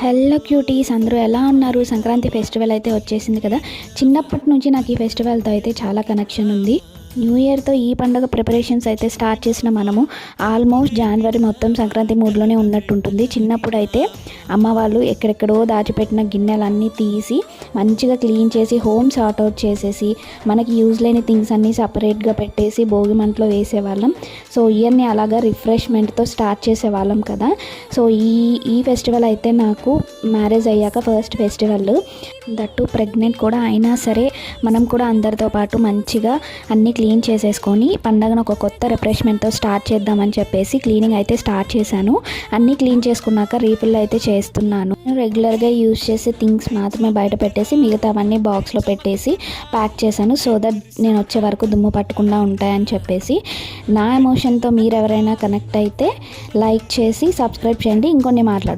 Hello cuties, అందరూ ఎలా ఉన్నారు? సంక్రాంతి ఫెస్టివల్ అయితే వచ్చేసింది కదా. చిన్నప్పటి నుంచి నాకు ఈ ఫెస్టివల్తో అయితే చాలా కనెక్షన్ ఉంది. న్యూ ఇయర్తో ఈ పండుగ ప్రిపరేషన్స్ అయితే స్టార్ట్ చేసిన మనము ఆల్మోస్ట్ జనవరి మొత్తం సంక్రాంతి మూడ్లోనే ఉన్నట్టుంటుంది. చిన్నప్పుడు అయితే అమ్మ వాళ్ళు ఎక్కడెక్కడో దాచిపెట్టిన గిన్నెలన్నీ తీసి మంచిగా క్లీన్ చేసి హోమ్ సార్ట్ అవుట్ చేసేసి మనకి యూజ్ లేని థింగ్స్ అన్నీ సపరేట్గా పెట్టేసి భోగి మంటలో వేసేవాళ్ళం. సో ఇయర్ని అలాగా రిఫ్రెష్మెంట్తో స్టార్ట్ చేసేవాళ్ళం కదా. సో ఈ ఫెస్టివల్ అయితే నాకు మ్యారేజ్ అయ్యాక ఫస్ట్ ఫెస్టివల్, దట్టు ప్రెగ్నెంట్ కూడా అయినా సరే మనం కూడా అందరితో పాటు మంచిగా అన్నీ క్లీన్ చేసేసుకొని పండగను ఒక కొత్త రిఫ్రెష్మెంట్తో స్టార్ట్ చేద్దామని చెప్పేసి క్లీనింగ్ అయితే స్టార్ట్ చేశాను. అన్నీ క్లీన్ చేసుకున్నాక రీఫిల్ అయితే చేస్తున్నాను. రెగ్యులర్గా యూజ్ చేసే థింగ్స్ మాత్రమే బయట పెట్టేసి మిగతావన్నీ బాక్స్లో పెట్టేసి ప్యాక్ చేశాను. సో దట్ నేను వచ్చే వరకు దుమ్ము పట్టకుండా ఉంటాయని చెప్పేసి. నా ఎమోషన్తో మీరు ఎవరైనా కనెక్ట్ అయితే లైక్ చేసి సబ్స్క్రైబ్ చేయండి. ఇంకొన్ని మాట్లాడు